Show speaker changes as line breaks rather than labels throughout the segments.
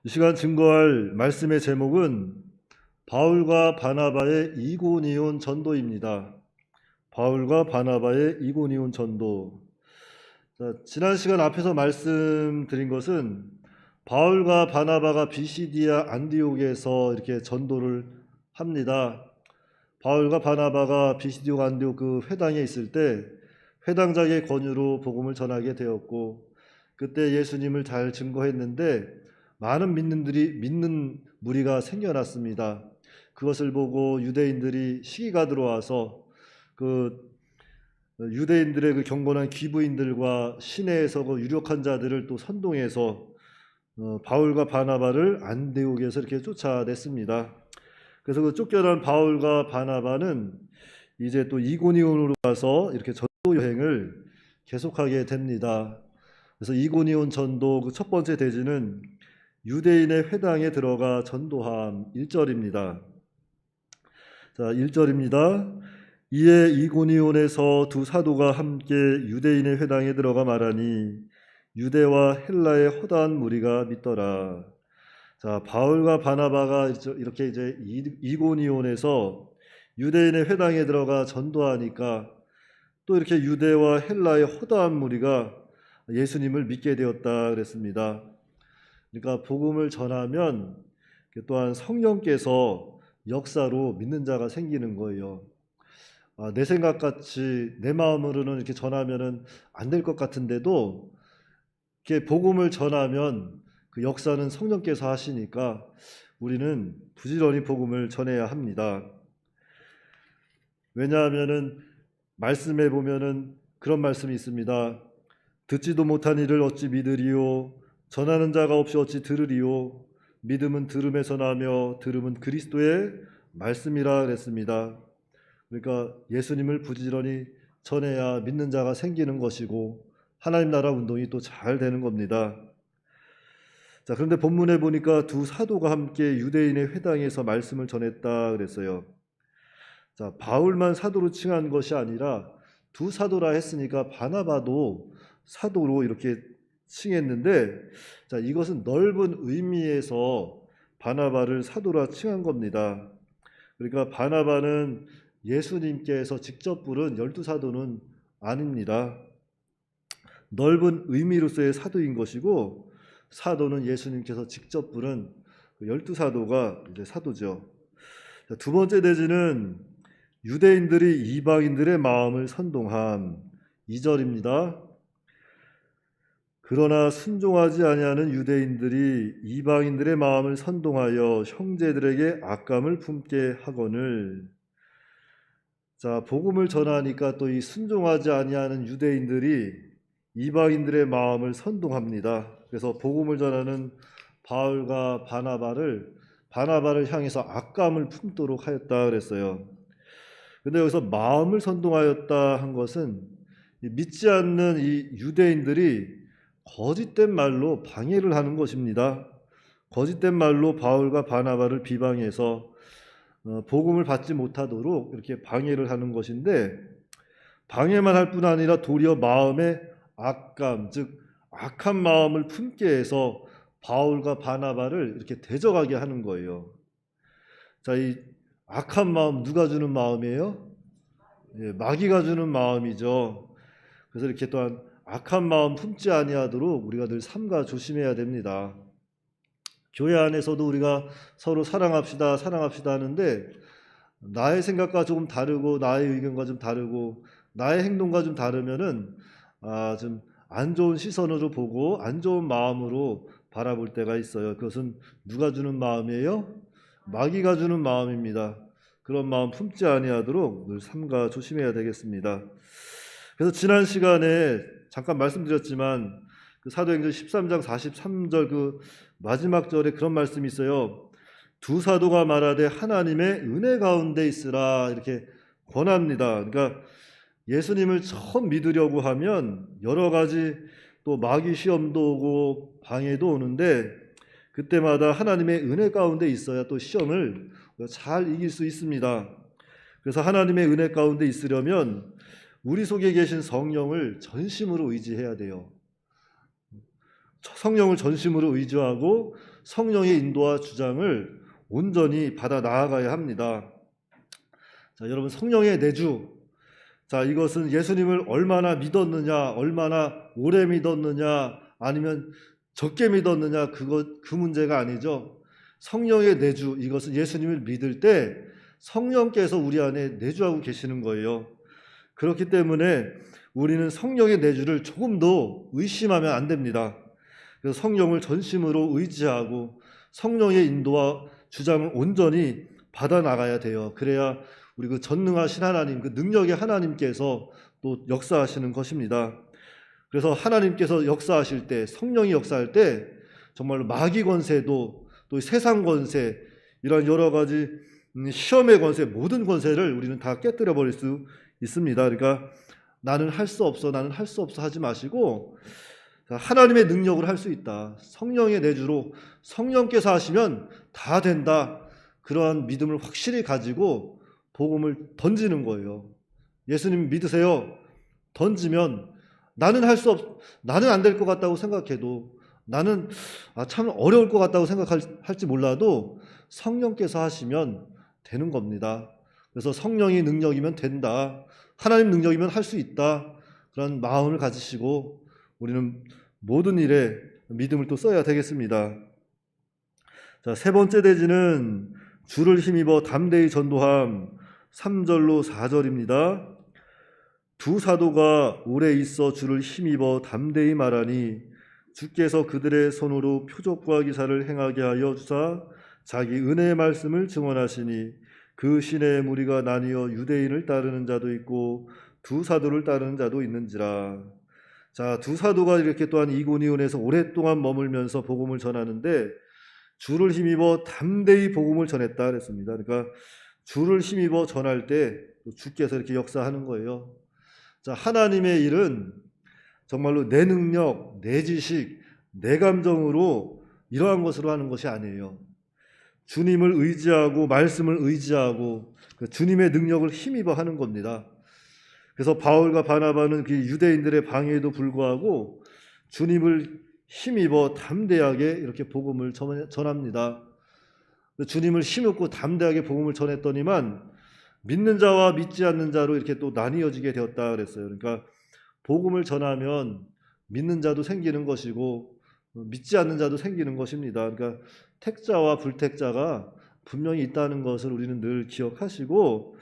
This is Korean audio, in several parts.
이 시간 증거할 말씀의 제목은 바울과 바나바의 이고니온 전도입니다. 바울과 바나바의 이고니온 전도. 지난 시간 앞에서 말씀드린 것은 바울과 바나바가 비시디아 안디옥에서 이렇게 전도를 합니다. 바울과 바나바가 비시디아 안디옥 그 회당에 있을 때 회당장의 권유로 복음을 전하게 되었고, 그때 예수님을 잘 증거했는데 많은 믿는 무리가 생겨났습니다. 그것을 보고 유대인들이 시기가 들어와서 그 유대인들의 그 경건한 귀부인들과 시내에서 그 유력한 자들을 또 선동해서 바울과 바나바를 안디옥에서 이렇게 쫓아냈습니다. 그래서 그 쫓겨난 바울과 바나바는 이제 또 이고니온으로 가서 이렇게 전도 여행을 계속하게 됩니다. 그래서 이고니온 전도 그 첫 번째 대지는 유대인의 회당에 들어가 전도함. 1절입니다. 자, 1절입니다. 이에 이고니온에서 두 사도가 함께 유대인의 회당에 들어가 말하니 유대와 헬라의 허다한 무리가 믿더라. 자, 바울과 바나바가 이렇게 이제 이고니온에서 유대인의 회당에 들어가 전도하니까 또 이렇게 유대와 헬라의 허다한 무리가 예수님을 믿게 되었다 그랬습니다. 그러니까 복음을 전하면 또한 성령께서 역사로 믿는 자가 생기는 거예요. 내 생각같이 내 마음으로는 이렇게 전하면은 안 될 것 같은데도 이렇게 복음을 전하면 그 역사는 성령께서 하시니까 우리는 부지런히 복음을 전해야 합니다. 왜냐하면은 말씀에 보면은 그런 말씀이 있습니다. 듣지도 못한 이를 어찌 믿으리요? 전하는 자가 없이 어찌 들으리요? 믿음은 들음에서 나며 들음은 그리스도의 말씀이라 그랬습니다. 그러니까 예수님을 부지런히 전해야 믿는 자가 생기는 것이고 하나님 나라 운동이 또 잘 되는 겁니다. 자, 그런데 본문에 보니까 두 사도가 함께 유대인의 회당에서 말씀을 전했다 그랬어요. 자, 바울만 사도로 칭한 것이 아니라 두 사도라 했으니까 바나바도 사도로 이렇게 칭했는데, 자, 이것은 넓은 의미에서 바나바를 사도라 칭한 겁니다. 그러니까 바나바는 예수님께서 직접 부른 12사도는 아닙니다. 넓은 의미로서의 사도인 것이고, 사도는 예수님께서 직접 부른 12사도가 이제 사도죠. 자, 두 번째 대지는 유대인들이 이방인들의 마음을 선동함. 2절입니다. 그러나 순종하지 아니하는 유대인들이 이방인들의 마음을 선동하여 형제들에게 악감을 품게 하거늘. 자, 복음을 전하니까 또 이 순종하지 아니하는 유대인들이 이방인들의 마음을 선동합니다. 그래서 복음을 전하는 바울과 바나바를 향해서 악감을 품도록 하였다 그랬어요. 근데 여기서 마음을 선동하였다 한 것은 믿지 않는 이 유대인들이 거짓된 말로 방해를 하는 것입니다. 거짓된 말로 바울과 바나바를 비방해서 복음을 받지 못하도록 이렇게 방해를 하는 것인데, 방해만 할 뿐 아니라 도리어 마음에 악감, 즉 악한 마음을 품게 해서 바울과 바나바를 이렇게 대적하게 하는 거예요. 자, 이 악한 마음 누가 주는 마음이에요? 예, 마귀가 주는 마음이죠. 그래서 이렇게 또한 악한 마음 품지 아니하도록 우리가 늘 삼가 조심해야 됩니다. 교회 안에서도 우리가 서로 사랑합시다 하는데 나의 생각과 조금 다르고 나의 의견과 좀 다르고 나의 행동과 좀 다르면은 좀 안 좋은 시선으로 보고 안 좋은 마음으로 바라볼 때가 있어요. 그것은 누가 주는 마음이에요? 마귀가 주는 마음입니다. 그런 마음 품지 아니하도록 늘 삼가 조심해야 되겠습니다. 그래서 지난 시간에 잠깐 말씀드렸지만 그 사도행전 13장 43절 그 마지막 절에 그런 말씀이 있어요. 두 사도가 말하되 하나님의 은혜 가운데 있으라 이렇게 권합니다. 그러니까 예수님을 처음 믿으려고 하면 여러 가지 또 마귀 시험도 오고 방해도 오는데 그때마다 하나님의 은혜 가운데 있어야 또 시험을 잘 이길 수 있습니다. 그래서 하나님의 은혜 가운데 있으려면 우리 속에 계신 성령을 전심으로 의지해야 돼요. 성령을 전심으로 의지하고 성령의 인도와 주장을 온전히 받아 나아가야 합니다. 자, 여러분, 성령의 내주. 자, 이것은 예수님을 얼마나 믿었느냐, 얼마나 오래 믿었느냐, 아니면 적게 믿었느냐, 그 문제가 아니죠. 성령의 내주, 이것은 예수님을 믿을 때 성령께서 우리 안에 내주하고 계시는 거예요. 그렇기 때문에 우리는 성령의 내주를 조금도 의심하면 안 됩니다. 그래서 성령을 전심으로 의지하고 성령의 인도와 주장을 온전히 받아 나가야 돼요. 그래야 우리 그 전능하신 하나님, 그 능력의 하나님께서 또 역사하시는 것입니다. 그래서 하나님께서 역사하실 때, 성령이 역사할 때 정말로 마귀 권세도 또 세상 권세, 이런 여러 가지 시험의 권세, 모든 권세를 우리는 다 깨뜨려 버릴 수 있습니다. 그러니까 나는 할 수 없어, 나는 할 수 없어 하지 마시고 하나님의 능력을 할 수 있다. 성령의 내주로 성령께서 하시면 다 된다. 그러한 믿음을 확실히 가지고 복음을 던지는 거예요. 예수님 믿으세요. 던지면 나는 나는 안 될 것 같다고 생각해도, 나는 참 어려울 것 같다고 생각할지 몰라도 성령께서 하시면 되는 겁니다. 그래서 성령이 능력이면 된다. 하나님 능력이면 할 수 있다. 그런 마음을 가지시고 우리는 모든 일에 믿음을 또 써야 되겠습니다. 자, 세 번째 대지는 주를 힘입어 담대히 전도함. 3절로 4절입니다. 두 사도가 오래 있어 주를 힘입어 담대히 말하니 주께서 그들의 손으로 표적과 기사를 행하게 하여 주사 자기 은혜의 말씀을 증언하시니 그 신의 무리가 나뉘어 유대인을 따르는 자도 있고 두 사도를 따르는 자도 있는지라. 자, 두 사도가 이렇게 또한 이고니온에서 오랫동안 머물면서 복음을 전하는데 주를 힘입어 담대히 복음을 전했다 그랬습니다. 그러니까 주를 힘입어 전할 때 주께서 이렇게 역사하는 거예요. 자, 하나님의 일은 정말로 내 능력, 내 지식, 내 감정으로 이러한 것으로 하는 것이 아니에요. 주님을 의지하고 말씀을 의지하고 그 주님의 능력을 힘입어 하는 겁니다. 그래서 바울과 바나바는 그 유대인들의 방해에도 불구하고 주님을 힘입어 담대하게 이렇게 복음을 전합니다. 주님을 힘입고 담대하게 복음을 전했더니만 믿는 자와 믿지 않는 자로 이렇게 또 나뉘어지게 되었다 그랬어요. 그러니까 복음을 전하면 믿는 자도 생기는 것이고 믿지 않는 자도 생기는 것입니다. 그러니까 택자와 불택자가 분명히 있다는 것을 우리는 늘 기억하시고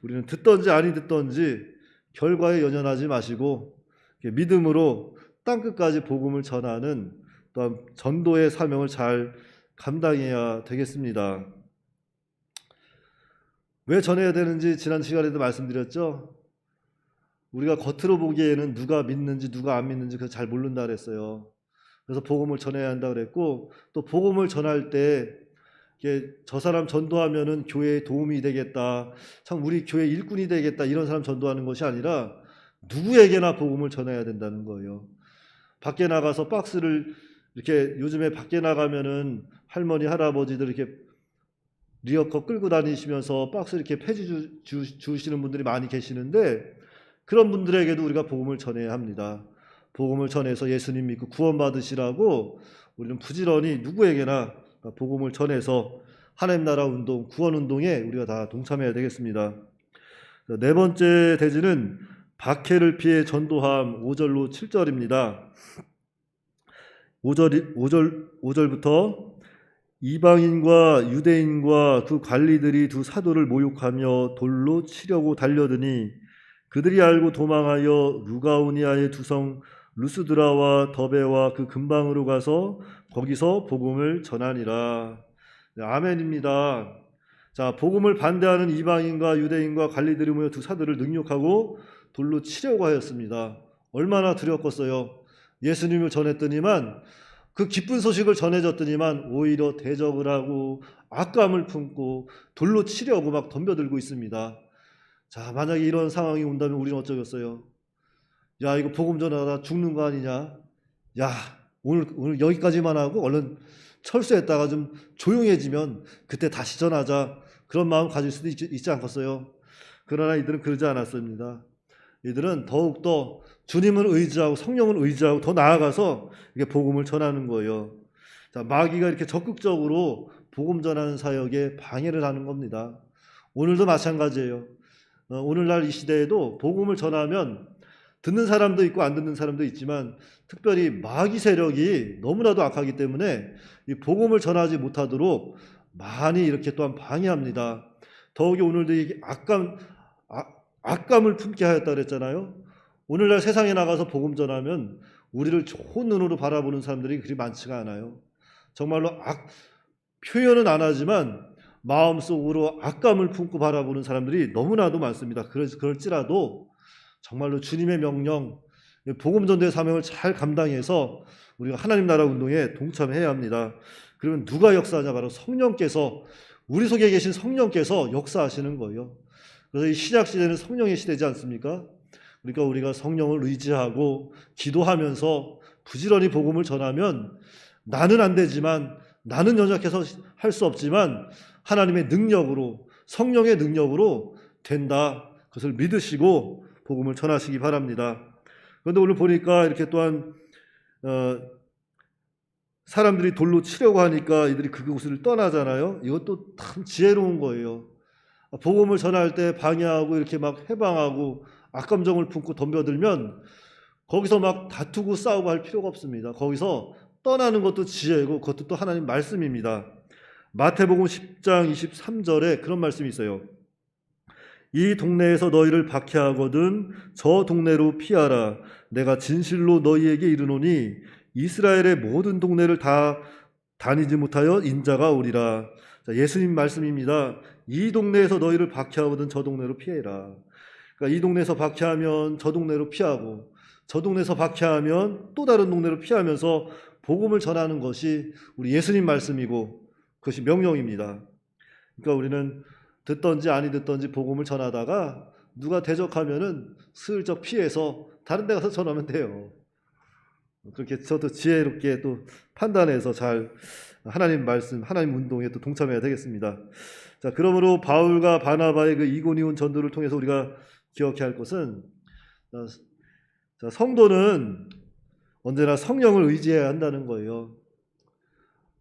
우리는 듣든지 아니 듣든지 결과에 연연하지 마시고 믿음으로 땅끝까지 복음을 전하는 또한 전도의 사명을 잘 감당해야 되겠습니다. 왜 전해야 되는지 지난 시간에도 말씀드렸죠. 우리가 겉으로 보기에는 누가 믿는지 누가 안 믿는지 그걸 잘 모른다 그랬어요. 그래서 복음을 전해야 한다 그랬고 또 복음을 전할 때 저 사람 전도하면은 교회에 도움이 되겠다. 참 우리 교회 일꾼이 되겠다. 이런 사람 전도하는 것이 아니라 누구에게나 복음을 전해야 된다는 거예요. 밖에 나가서 박스를 이렇게 요즘에 밖에 나가면은 할머니 할아버지들 이렇게 리어커 끌고 다니시면서 박스 이렇게 폐지 주시는 분들이 많이 계시는데 그런 분들에게도 우리가 복음을 전해야 합니다. 복음을 전해서 예수님 믿고 구원받으시라고 우리는 부지런히 누구에게나 복음을 전해서 하나님 나라 운동, 구원 운동에 우리가 다 동참해야 되겠습니다. 네 번째 대지는 박해를 피해 전도함. 5절로 7절입니다. 5절부터 이방인과 유대인과 그 관리들이 두 사도를 모욕하며 돌로 치려고 달려드니 그들이 알고 도망하여 루가오니아의 두 성 루스드라와 더베와 그 근방으로 가서 거기서 복음을 전하니라. 네, 아멘입니다. 자, 복음을 반대하는 이방인과 유대인과 관리들이 모여 두 사도를 능욕하고 돌로 치려고 하였습니다. 얼마나 두렵겠어요. 예수님을 전했더니만 그 기쁜 소식을 전해줬더니만 오히려 대적을 하고 악감을 품고 돌로 치려고 막 덤벼들고 있습니다. 자, 만약에 이런 상황이 온다면 우리는 어쩌겠어요? 야, 이거 복음 전하다 죽는 거 아니냐? 야, 오늘 여기까지만 하고 얼른 철수했다가 좀 조용해지면 그때 다시 전하자. 그런 마음 가질 수도 있지 않겠어요? 그러나 이들은 그러지 않았습니다. 이들은 더욱더 주님을 의지하고 성령을 의지하고 더 나아가서 이게 복음을 전하는 거예요. 자, 마귀가 이렇게 적극적으로 복음 전하는 사역에 방해를 하는 겁니다. 오늘도 마찬가지예요. 오늘날 이 시대에도 복음을 전하면 듣는 사람도 있고 안 듣는 사람도 있지만 특별히 마귀 세력이 너무나도 악하기 때문에 이 복음을 전하지 못하도록 많이 이렇게 또한 방해합니다. 더욱이 오늘도 이 악감을 품게 하였다 그랬잖아요. 오늘날 세상에 나가서 복음 전하면 우리를 좋은 눈으로 바라보는 사람들이 그리 많지가 않아요. 정말로 표현은 안 하지만 마음속으로 악감을 품고 바라보는 사람들이 너무나도 많습니다. 그럴지라도 정말로 주님의 명령, 복음 전도의 사명을 잘 감당해서 우리가 하나님 나라 운동에 동참해야 합니다. 그러면 누가 역사하냐? 바로 성령께서, 우리 속에 계신 성령께서 역사하시는 거예요. 그래서 이 신약 시대는 성령의 시대지 않습니까? 그러니까 우리가 성령을 의지하고 기도하면서 부지런히 복음을 전하면 나는 안 되지만, 나는 연약해서 할 수 없지만 하나님의 능력으로, 성령의 능력으로 된다. 그것을 믿으시고 복음을 전하시기 바랍니다. 그런데 오늘 보니까 이렇게 또한 사람들이 돌로 치려고 하니까 이들이 그곳을 떠나잖아요. 이것도 참 지혜로운 거예요. 복음을 전할 때 방해하고 이렇게 막 해방하고 악감정을 품고 덤벼들면 거기서 막 다투고 싸우고 할 필요가 없습니다. 거기서 떠나는 것도 지혜고 그것도 또 하나님 말씀입니다. 마태복음 10장 23절에 그런 말씀이 있어요. 이 동네에서 너희를 박해하거든 저 동네로 피하라. 내가 진실로 너희에게 이르노니 이스라엘의 모든 동네를 다 다니지 못하여 인자가 오리라. 자, 예수님 말씀입니다. 이 동네에서 너희를 박해하거든 저 동네로 피해라. 그러니까 이 동네에서 박해하면 저 동네로 피하고, 저 동네에서 박해하면 또 다른 동네로 피하면서 복음을 전하는 것이 우리 예수님 말씀이고 그것이 명령입니다. 그러니까 우리는 듣던지 아니 듣던지 복음을 전하다가 누가 대적하면은 슬쩍 피해서 다른 데 가서 전하면 돼요. 그렇게 저도 지혜롭게 또 판단해서 잘 하나님 말씀, 하나님 운동에 또 동참해야 되겠습니다. 자, 그러므로 바울과 바나바의 그 이고니온 전도를 통해서 우리가 기억해야 할 것은, 자, 성도는 언제나 성령을 의지해야 한다는 거예요.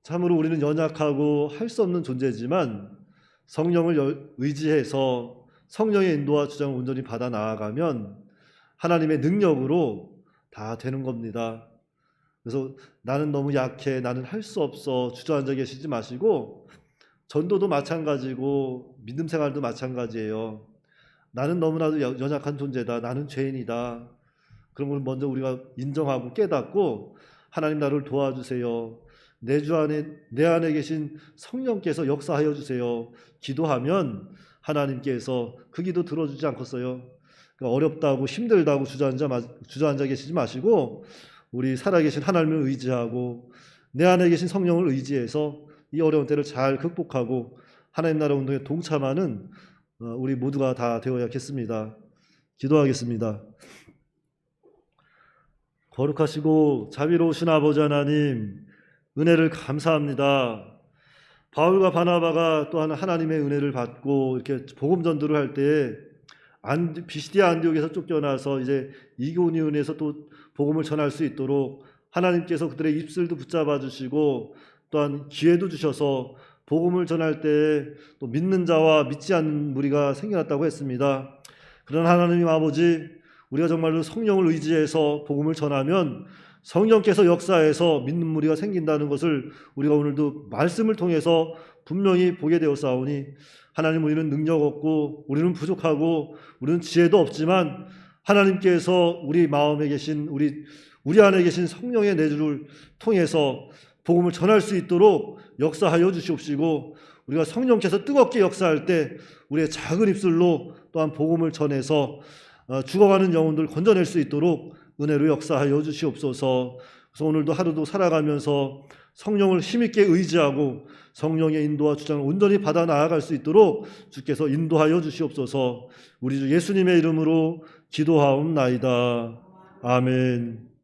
참으로 우리는 연약하고 할 수 없는 존재지만 성령을 의지해서 성령의 인도와 주장을 온전히 받아 나아가면 하나님의 능력으로 다 되는 겁니다. 그래서 나는 너무 약해, 나는 할 수 없어 주저앉아 계시지 마시고, 전도도 마찬가지고 믿음 생활도 마찬가지예요. 나는 너무나도 연약한 존재다, 나는 죄인이다. 그런 걸 먼저 우리가 인정하고 깨닫고 하나님 나를 도와주세요, 내 안에 계신 성령께서 역사하여 주세요 기도하면 하나님께서 그 기도 들어주지 않겠어요? 그러니까 어렵다고 힘들다고 주저앉아 계시지 마시고 우리 살아계신 하나님을 의지하고 내 안에 계신 성령을 의지해서 이 어려운 때를 잘 극복하고 하나님 나라 운동에 동참하는 우리 모두가 다 되어야겠습니다. 기도하겠습니다. 거룩하시고 자비로우신 아버지 하나님, 은혜를 감사합니다. 바울과 바나바가 또한 하나님의 은혜를 받고 이렇게 복음 전도를 할 때 비시디아 안디옥에서 쫓겨나서 이제 이고니온에서 또 복음을 전할 수 있도록 하나님께서 그들의 입술도 붙잡아 주시고 또한 기회도 주셔서 복음을 전할 때 또 믿는 자와 믿지 않는 무리가 생겨났다고 했습니다. 그러나 하나님 아버지, 우리가 정말로 성령을 의지해서 복음을 전하면 성령께서 역사해서 믿는 무리가 생긴다는 것을 우리가 오늘도 말씀을 통해서 분명히 보게 되었사오니, 하나님, 우리는 능력 없고 우리는 부족하고 우리는 지혜도 없지만 하나님께서 우리 마음에 계신 우리 안에 계신 성령의 내주를 통해서 복음을 전할 수 있도록 역사하여 주시옵시고, 우리가 성령께서 뜨겁게 역사할 때 우리의 작은 입술로 또한 복음을 전해서 죽어가는 영혼들 건져낼 수 있도록 은혜로 역사하여 주시옵소서. 그래서 오늘도 하루도 살아가면서 성령을 힘있게 의지하고 성령의 인도와 주장을 온전히 받아 나아갈 수 있도록 주께서 인도하여 주시옵소서. 우리 주 예수님의 이름으로 기도하옵나이다. 아멘.